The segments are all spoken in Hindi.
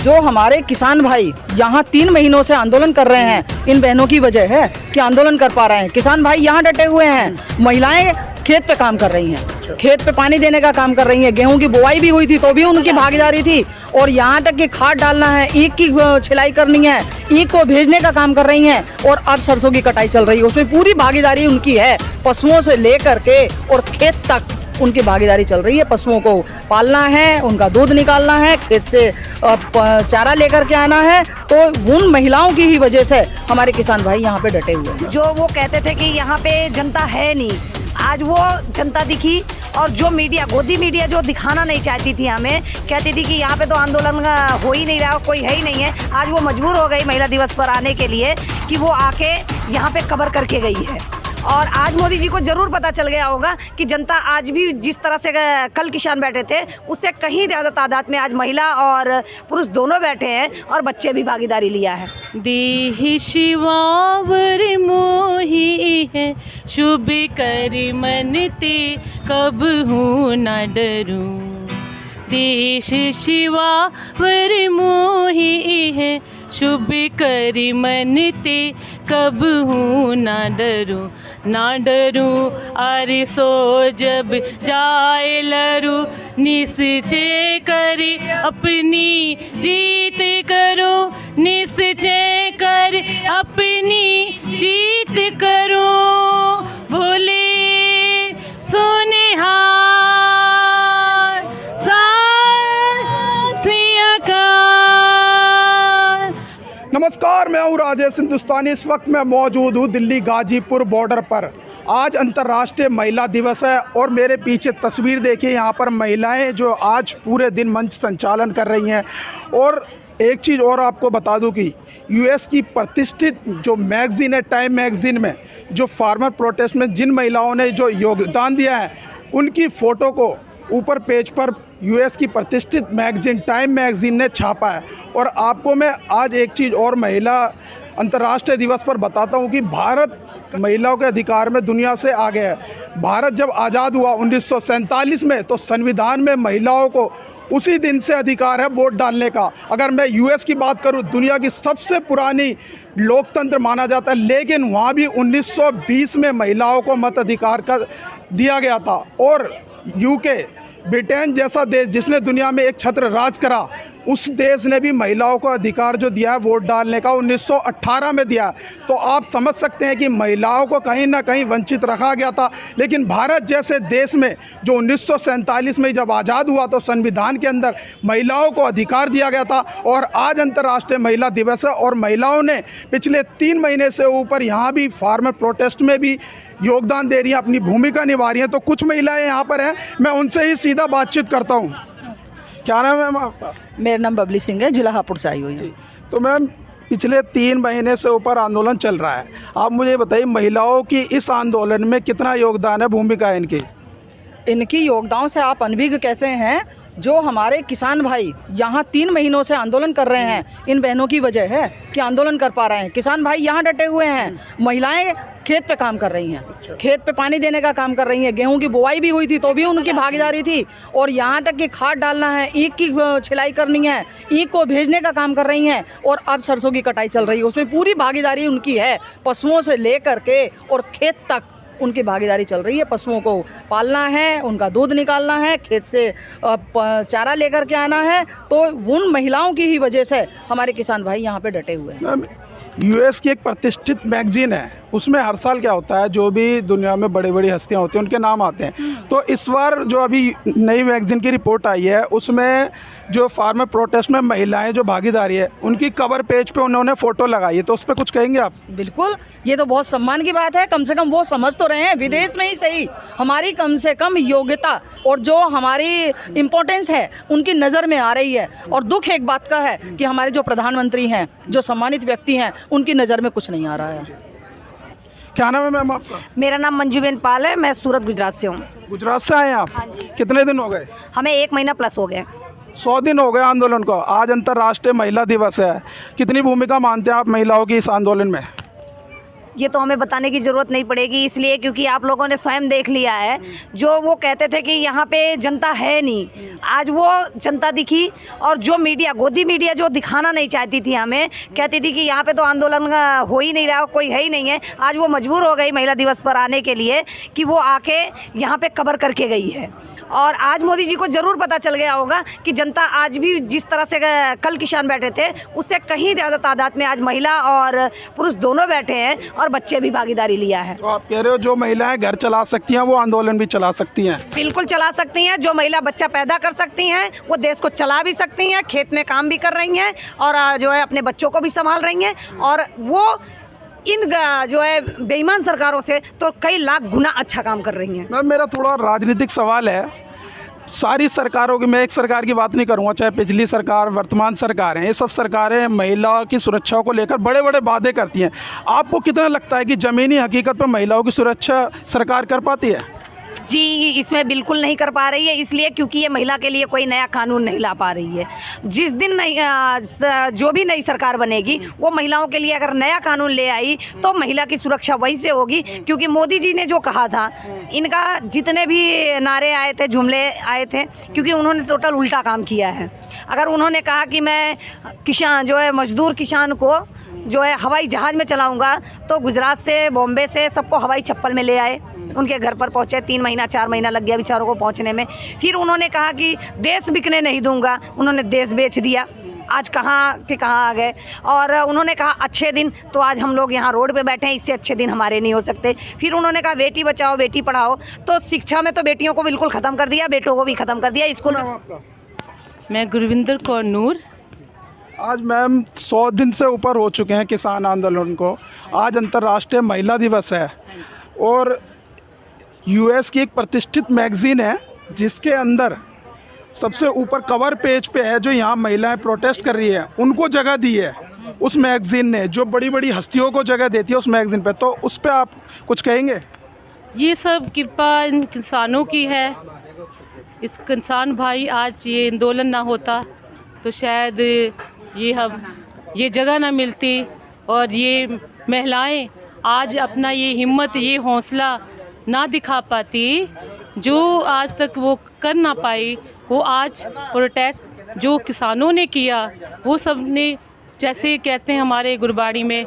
जो हमारे किसान भाई यहाँ 3 महीनों से आंदोलन कर रहे हैं, इन बहनों की वजह है कि आंदोलन कर पा रहे हैं। किसान भाई यहाँ डटे हुए हैं, महिलाएं खेत पे काम कर रही हैं, खेत पे पानी देने का काम कर रही हैं। गेहूं की बुआई भी हुई थी तो भी उनकी भागीदारी थी, और यहाँ तक कि खाद डालना है, ईख की छिलाई करनी है, ईख को भेजने का काम कर रही हैं, और अब सरसों की कटाई चल रही है, उसमें पूरी भागीदारी उनकी है। पशुओं से लेकर के और खेत तक उनकी भागीदारी चल रही है। पशुओं को पालना है, उनका दूध निकालना है, खेत से चारा लेकर के आना है, तो उन महिलाओं की ही वजह से हमारे किसान भाई यहाँ पे डटे हुए हैं। जो वो कहते थे कि यहाँ पे जनता है नहीं, आज वो जनता दिखी। और जो मीडिया, गोदी मीडिया जो दिखाना नहीं चाहती थी, हमें कहती थी कि यहाँ पे तो आंदोलन हो ही नहीं रहा, कोई है ही नहीं है, आज वो मजबूर हो गई महिला दिवस पर आने के लिए कि वो आके यहाँ पे कवर करके गई है। और आज मोदी जी को जरूर पता चल गया होगा कि जनता आज भी जिस तरह से कल किसान बैठे थे, उससे कहीं ज़्यादा तादाद में आज महिला और पुरुष दोनों बैठे हैं, और बच्चे भी भागीदारी लिया है। देहि शिवावर मोहि है, शुभ करि मनते कब हूँ न डरूं। देश शिवावर मोहि है, शुभ करि मनते कब हूँ न डरूं। ना डरूं अरे सो जब जाए लरूं, निश्चय करी अपनी जीत करो, निश्चय कर अपनी जीत करो। भोले सोनिहार श्री अकाल। नमस्कार, मैं हूँ राजेश हिंदुस्तानी। इस वक्त मैं मौजूद हूँ दिल्ली गाजीपुर बॉर्डर पर। आज अंतर्राष्ट्रीय महिला दिवस है और मेरे पीछे तस्वीर देखिए, यहाँ पर महिलाएं जो आज पूरे दिन मंच संचालन कर रही हैं। और एक चीज़ और आपको बता दूं कि यूएस की प्रतिष्ठित जो मैगज़ीन है, टाइम मैगज़ीन में जो फार्मर प्रोटेस्ट में जिन महिलाओं ने जो योगदान दिया है, उनकी फ़ोटो को ऊपर पेज पर यूएस की प्रतिष्ठित मैगज़ीन टाइम मैगज़ीन ने छापा है। और आपको मैं आज एक चीज़ और महिला अंतर्राष्ट्रीय दिवस पर बताता हूं कि भारत महिलाओं के अधिकार में दुनिया से आगे है। भारत जब आज़ाद हुआ 1947 में, तो संविधान में महिलाओं को उसी दिन से अधिकार है वोट डालने का। अगर मैं यूएस की बात करूं, दुनिया की सबसे पुरानी लोकतंत्र माना जाता है, लेकिन वहाँ भी 1920 में महिलाओं को मत अधिकार का दिया गया था। और यूके, ब्रिटेन जैसा देश जिसने दुनिया में एक छत्र राज करा, उस देश ने भी महिलाओं को अधिकार जो दिया है वोट डालने का, 1918 में दिया। तो आप समझ सकते हैं कि महिलाओं को कहीं ना कहीं वंचित रखा गया था। लेकिन भारत जैसे देश में जो 1947 में जब आज़ाद हुआ, तो संविधान के अंदर महिलाओं को अधिकार दिया गया था। और आज अंतर्राष्ट्रीय महिला दिवस है, और महिलाओं ने पिछले 3 महीने से ऊपर यहाँ भी फार्मर प्रोटेस्ट में भी योगदान दे रही हैं, अपनी भूमिका निभा रही हैं। तो कुछ महिलाएं यहाँ पर हैं, मैं उनसे ही सीधा बातचीत करता हूँ। क्या नाम है मैम आपका? मेरा नाम बबली सिंह है, जिला हापुड़ से आई हुई है। तो मैम, पिछले 3 महीने से ऊपर आंदोलन चल रहा है, आप मुझे बताइए महिलाओं की इस आंदोलन में कितना योगदान है, भूमिका है इनकी? इनकी योगदान से आप अनभिज्ञ कैसे हैं? जो हमारे किसान भाई यहाँ 3 महीनों से आंदोलन कर रहे हैं, इन बहनों की वजह है कि आंदोलन कर पा रहे हैं। किसान भाई यहाँ डटे हुए हैं, महिलाएं खेत पे काम कर रही हैं, खेत पे पानी देने का काम कर रही हैं। गेहूं की बुआई भी हुई थी तो भी उनकी भागीदारी थी, और यहाँ तक कि खाद डालना है, ईख की छिलाई करनी है, ईख को भेजने का काम कर रही हैं, और अब सरसों की कटाई चल रही है, उसमें पूरी भागीदारी उनकी है। पशुओं से लेकर के और खेत तक उनकी भागीदारी चल रही है। पशुओं को पालना है, उनका दूध निकालना है, खेत से चारा लेकर के आना है, तो उन महिलाओं की ही वजह से हमारे किसान भाई यहाँ पे डटे हुए हैं। यूएस की एक प्रतिष्ठित मैगजीन है, उसमें हर साल क्या होता है, जो भी दुनिया में बड़ी बड़ी हस्तियां होती हैं उनके नाम आते हैं। तो इस बार जो अभी नई मैगजीन की रिपोर्ट आई है, उसमें जो फार्मर प्रोटेस्ट में महिलाएं जो भागीदारी है, उनकी कवर पेज पे उन्होंने फ़ोटो लगाई है। तो उस पर कुछ कहेंगे आप? बिल्कुल, ये तो बहुत सम्मान की बात है। कम से कम वो समझ तो रहे हैं, विदेश में ही सही, हमारी कम से कम योग्यता और जो हमारी इम्पोर्टेंस है उनकी नज़र में आ रही है। और दुख एक बात का है कि हमारे जो प्रधानमंत्री हैं, जो सम्मानित व्यक्ति हैं, उनकी नज़र में कुछ नहीं आ रहा है। क्या नाम है मैम आपका? मेरा नाम मंजूबेन पाल है, मैं सूरत गुजरात से हूँ। गुजरात से आए आप? हाँ जी। कितने दिन हो गए? हमें 1 महीना प्लस हो गया। 100 दिन हो गए आंदोलन को। आज अंतर्राष्ट्रीय महिला दिवस है, कितनी भूमिका मानते हैं आप महिलाओं की इस आंदोलन में? ये तो हमें बताने की ज़रूरत नहीं पड़ेगी, इसलिए क्योंकि आप लोगों ने स्वयं देख लिया है। जो वो कहते थे कि यहाँ पे जनता है नहीं, आज वो जनता दिखी। और जो मीडिया, गोदी मीडिया जो दिखाना नहीं चाहती थी हमें, कहती थी कि यहाँ पे तो आंदोलन हो ही नहीं रहा, कोई है ही नहीं है, आज वो मजबूर हो गई महिला दिवस पर आने के लिए कि वो आके यहाँ पे कवर करके गई है। और आज मोदी जी को ज़रूर पता चल गया होगा कि जनता आज भी जिस तरह से कल किसान बैठे थे उससे कहीं ज़्यादा तादाद में आज महिला और पुरुष दोनों बैठे हैं और बच्चे भी भागीदारी लिया है। तो आप कह रहे हो जो महिलाएं घर चला सकती हैं वो आंदोलन भी चला सकती हैं? बिल्कुल चला सकती हैं। जो महिला बच्चा पैदा कर सकती हैं वो देश को चला भी सकती हैं, खेत में काम भी कर रही हैं और जो है अपने बच्चों को भी संभाल रही हैं। और वो इन जो है बेईमान सरकारों से तो कई लाख गुना अच्छा काम कर रही हैं। मैम, मेरा थोड़ा राजनीतिक सवाल है। सारी सरकारों की, मैं एक सरकार की बात नहीं करूंगा, चाहे पिछली सरकार, वर्तमान सरकार है, ये सब सरकारें महिला की सुरक्षा को लेकर बड़े बड़े वादे करती हैं। आपको कितना लगता है कि ज़मीनी हकीकत पर महिलाओं की सुरक्षा सरकार कर पाती है? जी, इसमें बिल्कुल नहीं कर पा रही है, इसलिए क्योंकि ये महिला के लिए कोई नया कानून नहीं ला पा रही है। जिस दिन जो भी नई सरकार बनेगी वो महिलाओं के लिए अगर नया कानून ले आई तो महिला की सुरक्षा वहीं से होगी। क्योंकि मोदी जी ने जो कहा था, इनका जितने भी नारे आए थे, जुमले आए थे, क्योंकि उन्होंने टोटल उल्टा काम किया है। अगर उन्होंने कहा कि मैं किसान जो है मजदूर किसान को जो है हवाई जहाज़ में चलाऊंगा, तो गुजरात से, बॉम्बे से सबको हवाई चप्पल में ले आए, उनके घर पर पहुंचे। 3 महीना 4 महीना लग गया बेचारों को पहुंचने में। फिर उन्होंने कहा कि देश बिकने नहीं दूंगा, उन्होंने देश बेच दिया। आज कहाँ के कहाँ आ गए। और उन्होंने कहा अच्छे दिन, तो आज हम लोग यहाँ रोड पे बैठे हैं, इससे अच्छे दिन हमारे नहीं हो सकते। फिर उन्होंने कहा बेटी बचाओ बेटी पढ़ाओ, तो शिक्षा में तो बेटियों को बिल्कुल ख़त्म कर दिया, बेटों को भी ख़त्म कर दिया। स्कूल मैं गुरविंदर कौर नूर। आज मैम 100 दिन से ऊपर हो चुके हैं किसान आंदोलन को। आज अंतर्राष्ट्रीय महिला दिवस है और यूएस की एक प्रतिष्ठित मैगज़ीन है जिसके अंदर सबसे ऊपर कवर पेज पे है जो यहाँ महिलाएं प्रोटेस्ट कर रही है, उनको जगह दी है उस मैगज़ीन ने, जो बड़ी बड़ी हस्तियों को जगह देती है उस मैगज़ीन पे। तो उस पर आप कुछ कहेंगे? ये सब कृपा इन किसानों की है। इस किसान भाई, आज ये आंदोलन ना होता तो शायद ये जगह ना मिलती और ये महिलाएं आज अपना ये हिम्मत, ये हौसला ना दिखा पाती, जो आज तक वो कर ना पाई। वो आज प्रोटेस्ट जो किसानों ने किया, वो सब ने, जैसे कहते हैं हमारे गुरबाणी में,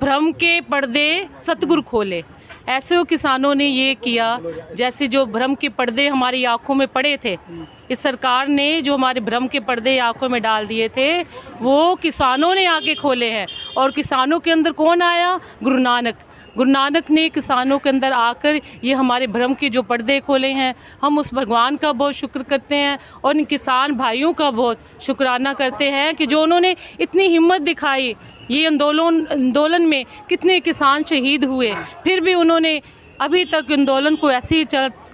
भ्रम के पर्दे सतगुरु खोले, ऐसे वो किसानों ने ये किया। जैसे जो भ्रम के पर्दे हमारी आंखों में पड़े थे, इस सरकार ने जो हमारे भ्रम के पर्दे आंखों में डाल दिए थे, वो किसानों ने आके खोले हैं। और किसानों के अंदर कौन आया? गुरु नानक ने किसानों के अंदर आकर ये हमारे भ्रम के जो पर्दे खोले हैं। हम उस भगवान का बहुत शुक्र करते हैं और इन किसान भाइयों का बहुत शुक्राना करते हैं कि जो उन्होंने इतनी हिम्मत दिखाई। ये आंदोलन में कितने किसान शहीद हुए, फिर भी उन्होंने अभी तक आंदोलन को ऐसे ही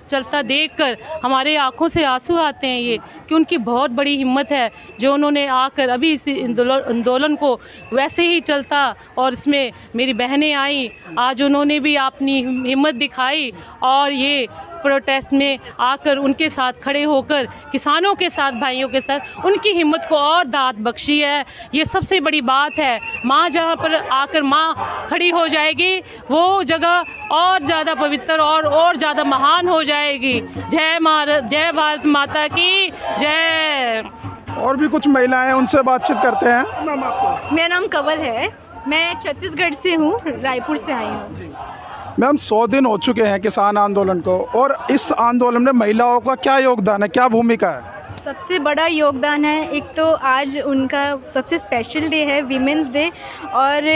चलता देखकर हमारे आंखों से आंसू आते हैं। ये कि उनकी बहुत बड़ी हिम्मत है जो उन्होंने आकर अभी इस आंदोलन को वैसे ही चलता, और इसमें मेरी बहनें आई, आज उन्होंने भी अपनी हिम्मत दिखाई और ये प्रोटेस्ट में आकर उनके साथ खड़े होकर किसानों के साथ, भाइयों के साथ, उनकी हिम्मत को और दाद बख्शी है। ये सबसे बड़ी बात है। माँ जहाँ पर आकर माँ खड़ी हो जाएगी, वो जगह और ज़्यादा पवित्र और ज़्यादा महान हो जाएगी। जय भारत माता की जय। और भी कुछ महिलाएं हैं, उनसे बातचीत करते हैं। मैम, आपका? मेरा नाम कंवल है, मैं छत्तीसगढ़ से हूँ, रायपुर से आई हूँ। मैम, 100 दिन हो चुके हैं किसान आंदोलन को, और इस आंदोलन में महिलाओं का क्या योगदान है, क्या भूमिका है? सबसे बड़ा योगदान है, एक तो आज उनका सबसे स्पेशल डे है, वीमेंस डे, और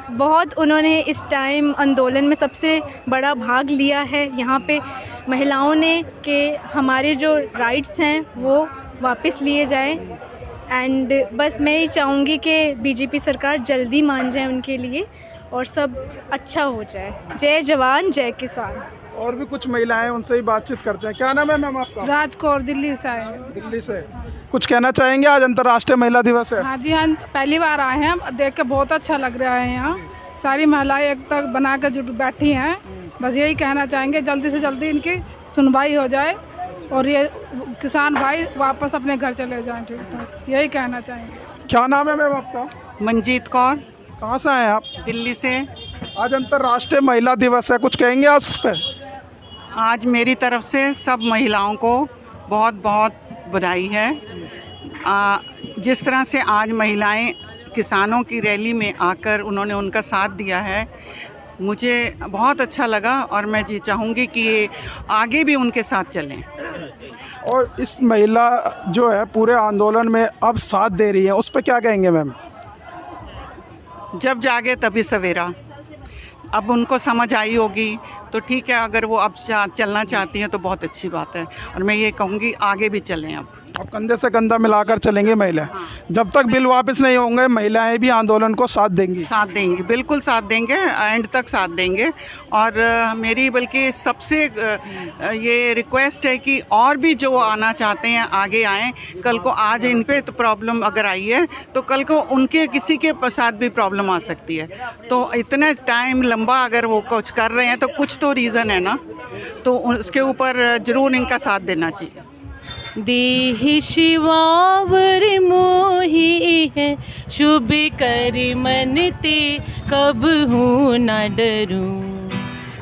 बहुत उन्होंने इस टाइम आंदोलन में सबसे बड़ा भाग लिया है यहाँ पे महिलाओं ने, कि हमारे जो राइट्स हैं वो वापस लिए जाएं। एंड बस मैं ही चाहूँगी कि बीजेपी सरकार जल्दी मान जाए उनके लिए और सब अच्छा हो जाए। जय जवान जय किसान। और भी कुछ महिलाएं, उनसे ही बातचीत करते हैं। क्या नाम है मैम आपका? राजकोट, दिल्ली से आए हैं। दिल्ली से। कुछ कहना चाहेंगे? आज अंतर्राष्ट्रीय महिला दिवस है। हाँ जी, हाँ, पहली बार आए हैं, देख के बहुत अच्छा लग रहा है। यहाँ सारी महिलाएं एक तक बना कर जुट बैठी हैं। बस यही कहना चाहेंगे जल्दी से जल्दी इनकी सुनवाई हो जाए और ये किसान भाई वापस अपने घर चले जाएं। ठीक ठाक, यही कहना चाहेंगे। क्या नाम है मैम आपका? मंजीत कौर, कहाँ से आए हैं आप? दिल्ली से। आज अंतर्राष्ट्रीय महिला दिवस है, कुछ कहेंगे आप उस पर? आज मेरी तरफ से सब महिलाओं को बहुत बहुत बधाई है। जिस तरह से आज महिलाएं किसानों की रैली में आकर उन्होंने उनका साथ दिया है, मुझे बहुत अच्छा लगा और मैं ये चाहूँगी कि ये आगे भी उनके साथ चलें। और इस महिला जो है पूरे आंदोलन में अब साथ दे रही है, उस पर क्या कहेंगे मैम? जब जागे तभी सवेरा। अब उनको समझ आई होगी तो ठीक है, अगर वो अब चलना चाहती हैं तो बहुत अच्छी बात है, और मैं ये कहूँगी आगे भी चलें। अब कंधे से कंधा मिलाकर चलेंगे महिलाएं। जब तक बिल वापस नहीं होंगे महिलाएं भी आंदोलन को साथ देंगी, बिल्कुल साथ देंगे, एंड तक साथ देंगे। और मेरी बल्कि सबसे ये रिक्वेस्ट है कि और भी जो आना चाहते हैं आगे आएँ। कल को आज इन पे तो प्रॉब्लम अगर आई है तो कल को उनके किसी के साथ भी प्रॉब्लम आ सकती है। तो इतना टाइम लंबा अगर वो कुछ कर रहे हैं तो कुछ तो रीज़न है ना, तो उसके ऊपर ज़रूर इनका साथ देना चाहिए। देहि शिवावर मोही है, शुभ कर मनते कब हूँ न डरूं।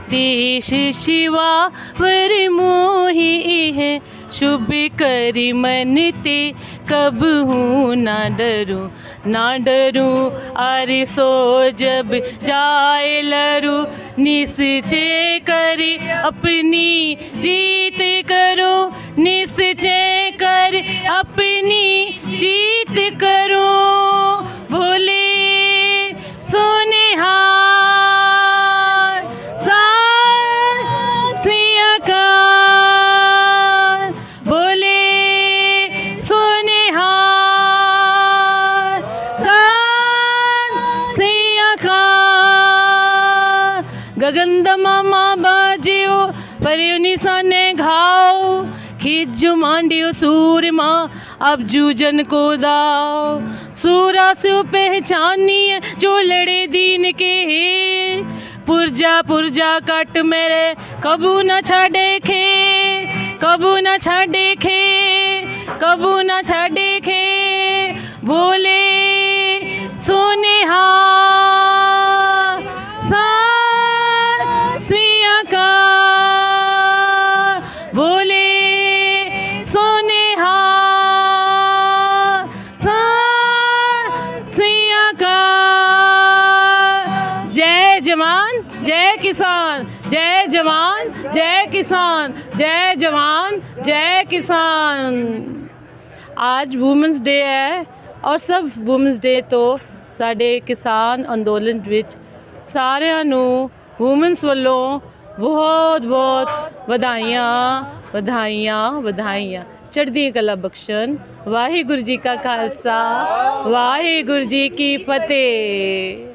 देश शिवावर मोही है, शुभ कर मनते कब हूँ न डरूं। ना डरूं अरे सो जब जाए लरू, निश्चय कर अपनी जीत करो, निश्चय कर अपनी जीत करो। भोले सोनेहार श्री अकाल, भोले सोनेहार श्री अकाल। गगन मामा बाजियो पर निशाने घाव, खिज्जु मांडियो सूर्य माँ अब जूजन को दाओ। सूरा से पहचानिए जो लड़े दीन के, पुरजा पुरजा कट मेरे कबू न छाड़े खे, कबू न छाड़े खे, कबू न छाड़े खे। बोले सोनेहार श्री अकाल, बोले सोनेहार श्री अकाल। जय जवान जय किसान, जय जवान जय किसान, जय जवान जय किसान। आज वुमेंस डे है और सब वुमेंस डे तो साडे किसान अंदोलन विच सारिਆਂ ਨੂੰ वुमेंस ਵੱਲੋਂ बहुत बहुत ਵਧਾਈਆਂ ਵਧਾਈਆਂ ਵਧਾਈਆਂ। ਚੜ੍ਹਦੀ ਕਲਾ ਬਖਸ਼ਣ। ਵਾਹਿਗੁਰੂ ਜੀ ਕਾ ਖਾਲਸਾ, ਵਾਹਿਗੁਰੂ ਜੀ ਕੀ ਫਤਿਹ।